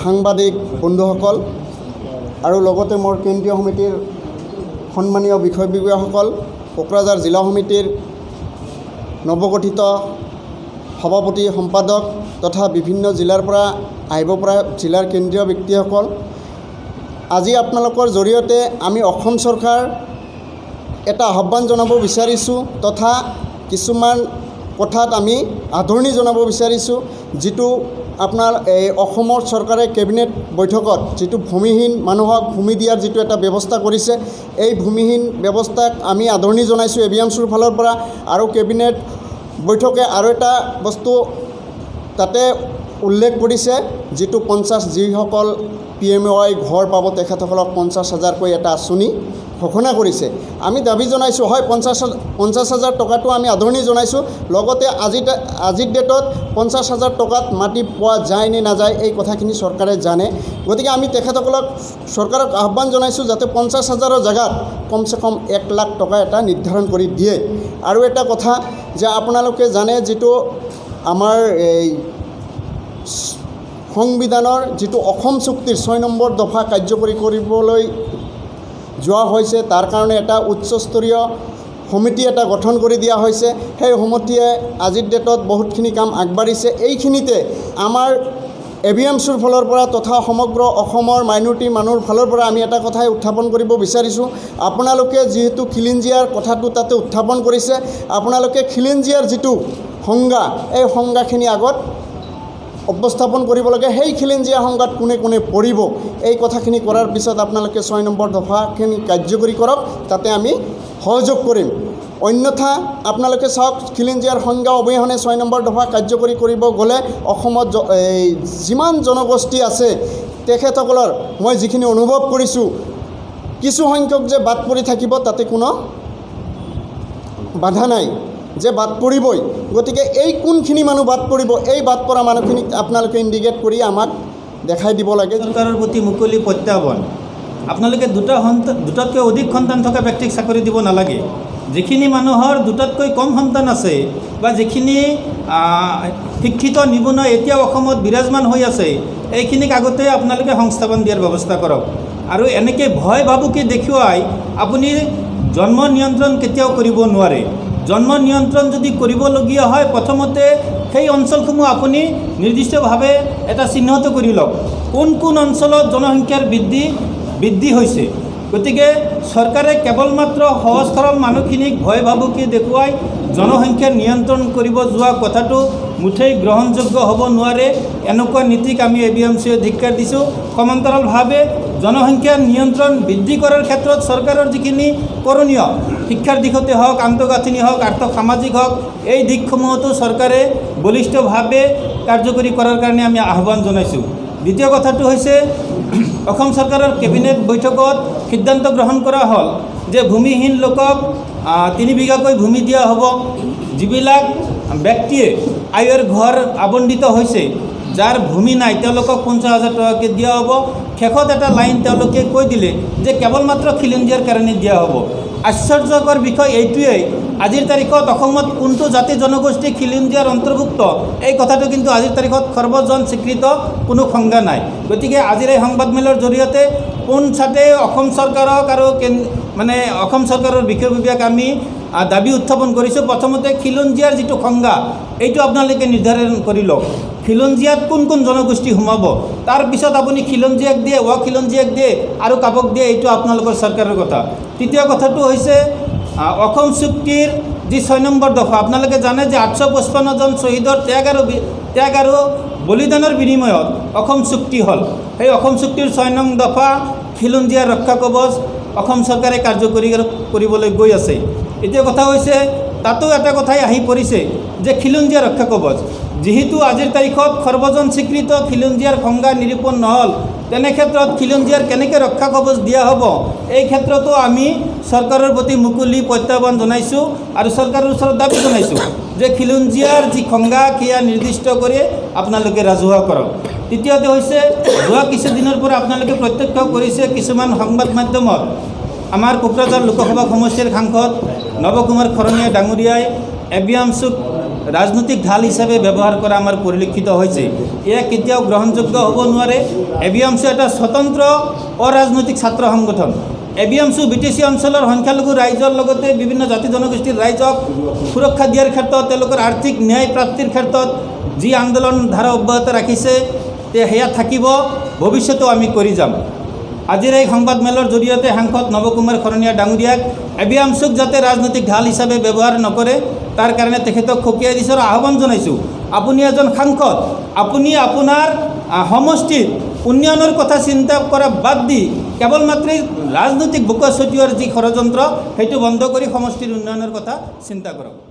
সাংবাদিক বন্ধুসকল আৰু লগতে মোৰ কেন্দ্ৰীয় সমিতিৰ সন্মানীয় বিষয়ববীয়াসকল, কোকৰাঝাৰ জিলা সমিতিৰ নৱগঠিত সভাপতি সম্পাদক তথা বিভিন্ন জিলাৰ পৰা আহিব পৰা জিলাৰ কেন্দ্ৰীয় ব্যক্তিসকল, আজি আপোনালোকৰ জৰিয়তে আমি অসম চৰকাৰ এটা আহ্বান জনাব বিচাৰিছোঁ তথা কিছুমান কথাত আমি আদৰণি জনাব বিচাৰিছোঁ। যিটো আপোনাৰ এই অসমৰ চৰকাৰে কেবিনেট বৈঠকত যিটো ভূমিহীন মানুহক ভূমি দিয়াৰ যিটো এটা ব্যৱস্থা কৰিছে, এই ভূমিহীন ব্যৱস্থাক আমি আদৰণি জনাইছোঁ ABMCৰ ফালৰ পৰা। আৰু কেবিনেট বৈঠকে আৰু এটা বস্তু তাতে উল্লেখ কৰিছে, যিটো যিসকল PMAY ঘৰ পাব তেখেতসকলক 50,000কৈ এটা আঁচনি ঘোষণা কৰিছে। আমি দাবী জনাইছোঁ, হয় 50,000 টকাটো আমি আদৰণি জনাইছোঁ। লগতে আজিৰ ডেটত 50,000 টকাত মাটি পোৱা যায় নে নাযায় এই কথাখিনি চৰকাৰে জানে। গতিকে আমি তেখেতসকলক চৰকাৰক আহ্বান জনাইছোঁ যাতে 50,000ৰ জেগাত কমচে কম 1 লাখ টকা এটা নিৰ্ধাৰণ কৰি দিয়ে। আৰু এটা কথা যে আপোনালোকে জানে, যিটো আমাৰ এই সংবিধানৰ যিটো অসম চুক্তিৰ 6 নম্বৰ দফা কাৰ্যকৰী কৰিবলৈ যোৱা হৈছে, তাৰ কাৰণে এটা উচ্চস্তৰীয় সমিতি এটা গঠন কৰি দিয়া হৈছে। সেই সমিতিয়ে আজিৰ ডেটত বহুতখিনি কাম আগবাঢ়িছে। এইখিনিতে আমাৰ ABMCৰ ফালৰ পৰা তথা সমগ্ৰ অসমৰ মাইনৰিটি মানুহৰ ফালৰ পৰা আমি এটা কথাই উত্থাপন কৰিব বিচাৰিছোঁ। আপোনালোকে যিহেতু খিলঞ্জীয়াৰ কথাটো তাতে উত্থাপন কৰিছে, আপোনালোকে খিলঞ্জীয়াৰ যিটো সংজ্ঞা, এই সংজ্ঞাখিনি আগত উপস্থাপন কৰিব লাগে। সেই খিলঞ্জীয়া সংজ্ঞাত কোনে কোনে পৰিব, এই কথাখিনি কৰাৰ পিছত আপোনালোকে 6 নম্বৰ দফাখিনি কাৰ্যকৰী কৰক, তাতে আমি সহযোগ কৰিম। অন্যথা আপোনালোকে চাওক, খিলঞ্জীয়াৰ সংজ্ঞা অবিহনে 6 নম্বৰ দফা কাৰ্যকৰী কৰিব গ'লে অসমত যিমান জনগোষ্ঠী আছে তেখেতসকলৰ মই যিখিনি অনুভৱ কৰিছোঁ, কিছু সংখ্যক যে বাদ পৰি থাকিব তাতে কোনো বাধা নাই, যে বাদ পৰিবই। গতিকে এই কোনখিনি মানুহ বাদ পৰিব, এই বাদ পৰা মানুহখিনিক আপোনালোকে ইণ্ডিকেট কৰি আমাক দেখাই দিব লাগে। চৰকাৰৰ প্ৰতি মুকলি প্ৰত্যাহ্বান, আপোনালোকে দুটাতকৈ অধিক সন্তান থকা ব্যক্তিক চাকৰি দিব নালাগে। যিখিনি মানুহৰ দুটাতকৈ কম সন্তান আছে বা যিখিনি শিক্ষিত নিবনুৱা এতিয়াও অসমত বিৰাজমান হৈ আছে, এইখিনিক আগতে আপোনালোকে সংস্থাপন দিয়াৰ ব্যৱস্থা কৰক। আৰু এনেকৈ ভয় ভাবুকি দেখুৱাই আপুনি জন্ম নিয়ন্ত্ৰণ কেতিয়াও কৰিব নোৱাৰে। জন্ম নিয়ন্ত্ৰণ যদি কৰিবলগীয়া হয়, প্ৰথমতে সেই অঞ্চলসমূহ আপুনি নিৰ্দিষ্টভাৱে এটা চিহ্নিত কৰি লওক, কোন কোন অঞ্চলত জনসংখ্যাৰ বৃদ্ধি হৈছে। গতিকে চৰকাৰে কেৱল মাত্ৰ সহজ সৰল মানুহখিনিক ভয় ভাবুকি দেখুৱাই জনসংখ্যা নিয়ন্ত্ৰণ কৰিব যোৱা কথাটো মুঠেই গ্ৰহণযোগ্য হ'ব নোৱাৰে। এনেকুৱা নীতিক আমি ABMCয়ে ধিক্কাৰ দিছোঁ। সমান্তৰালভাৱে জনসংখ্যা নিয়ন্ত্ৰণ বৃদ্ধি কৰাৰ ক্ষেত্ৰত চৰকাৰৰ যিখিনি কৰণীয়, শিক্ষাৰ দিশতে হওক, আন্তঃগাঁথনি হওক, আৰ্থসামাজিক হওক, এই দিশসমূহতো চৰকাৰে বলিষ্ঠভাৱে কাৰ্যকৰী কৰাৰ কাৰণে আমি আহ্বান জনাইছোঁ। দ্বিতীয় কথাটো হৈছে, অসম চৰকাৰৰ কেবিনেট বৈঠকত সিদ্ধান্ত গ্ৰহণ কৰা হ'ল যে ভূমিহীন লোকক 3 বিঘাকৈ ভূমি দিয়া হ'ব। যিবিলাক ব্যক্তিয়ে আয়ৰ ঘৰ আবণ্টিত হৈছে, যাৰ ভূমি নাই, তেওঁলোকক 50,000 টকাকৈ দিয়া হ'ব। শেষত এটা লাইন তেওঁলোকে কৈ দিলে যে কেৱল মাত্ৰ খিলঞ্জীয়াৰ কাৰণে দিয়া হ'ব। আশ্চৰ্যকৰ বিষয় এইটোৱেই, আজিৰ তাৰিখত অসমত কোনটো জাতি জনগোষ্ঠী খিলঞ্জীয়াৰ অন্তৰ্ভুক্ত, এই কথাটো কিন্তু আজিৰ তাৰিখত সৰ্বজন স্বীকৃত কোনো সংজ্ঞা নাই। গতিকে আজিৰ এই সংবাদমেলৰ জৰিয়তে পোনছাতে অসম চৰকাৰক আৰু অসম চৰকাৰৰ বিষয়ববীয়াক আমি দাবী উত্থাপন কৰিছোঁ। প্ৰথমতে খিলঞ্জীয়াৰ যিটো সংজ্ঞা, এইটো আপোনালোকে নিৰ্ধাৰণ কৰি লওক। খিলঞ্জীয়াত কোন কোন জনগোষ্ঠী সোমাব, তাৰপিছত আপুনি খিলঞ্জীয়াক দিয়ে, খিলঞ্জীয়াক দিয়ে আৰু কাবাক দিয়ে, এইটো আপোনালোকৰ চৰকাৰৰ কথা। তৃতীয় কথাটো হৈছে, অসম চুক্তিৰ যি 6 নম্বৰ দফা, আপোনালোকে জানে যে 855জন শ্বহীদৰ ত্যাগ আৰু বলিদানৰ বিনিময়ত অসম চুক্তি হ'ল। সেই অসম চুক্তিৰ 6 নং দফা খিলঞ্জীয়াৰ ৰক্ষা কৱচ অসম চৰকাৰে কাৰ্যকৰী কৰিবলৈ গৈ আছে। এতিয়া কথা হৈছে, তাতো এটা কথাই আহি পৰিছে যে খিলঞ্জীয়া ৰক্ষা কৱচ, যিহেতু আজিৰ তাৰিখত সৰ্বজন স্বীকৃত খিলঞ্জীয়াৰ সংজ্ঞা নিৰূপণ নহ'ল, তেনে ক্ষেত্ৰত খিলঞ্জীয়াৰ কেনেকৈ ৰক্ষা কৱচ দিয়া হ'ব, এই ক্ষেত্ৰতো আমি চৰকাৰৰ প্ৰতি মুকলি প্ৰত্যাহ্বান জনাইছোঁ আৰু চৰকাৰৰ ওচৰত দাবী জনাইছোঁ যে খিলঞ্জীয়াৰ যি সংজ্ঞা সেয়া নিৰ্দিষ্ট কৰি আপোনালোকে ৰাজহুৱা কৰক। তৃতীয়তে হৈছে, যোৱা কিছুদিনৰ পৰা আপোনালোকে প্ৰত্যক্ষ কৰিছে কিছুমান সংবাদ মাধ্যমত আমাৰ কোকৰাঝাৰ লোকসভা সমষ্টিৰ সাংসদ নৱ কুমাৰ খৰণীয়া ডাঙৰীয়াই ABMCক ৰাজনৈতিক ঢাল হিচাপে ব্যৱহাৰ কৰা আমাৰ পৰিলক্ষিত হৈছে। এয়া কেতিয়াও গ্ৰহণযোগ্য হ'ব নোৱাৰে। ABMC এটা স্বতন্ত্ৰ অৰাজনৈতিক ছাত্ৰ সংগঠন। ABMC BTC অঞ্চলৰ সংখ্যালঘু ৰাইজৰ লগতে বিভিন্ন জাতি জনগোষ্ঠীৰ ৰাইজক সুৰক্ষা দিয়াৰ ক্ষেত্ৰত, তেওঁলোকৰ আৰ্থিক ন্যায় প্ৰাপ্তিৰ ক্ষেত্ৰত যি আন্দোলন ধাৰা অব্যাহত ৰাখিছে সেয়া থাকিব, ভৱিষ্যতেও আমি কৰি যাম। আজিৰ এই সংবাদমেলৰ জৰিয়তে সাংসদ নৱকুমাৰ শৰণীয়া ডাঙৰীয়াক ABMCক যাতে ৰাজনৈতিক ঢাল হিচাপে ব্যৱহাৰ নকৰে তাৰ কাৰণে তেখেতক সকীয়াই দিছোঁ আৰু আহ্বান জনাইছোঁ, আপুনি এজন সাংসদ, আপুনি আপোনাৰ সমষ্টিৰ উন্নয়নৰ কথা চিন্তা কৰা বাদ দি কেৱল মাত্ৰ ৰাজনৈতিক বোকা ছটিওৱাৰ যি ষড়যন্ত্ৰ সেইটো বন্ধ কৰি সমষ্টিৰ উন্নয়নৰ কথা চিন্তা কৰক।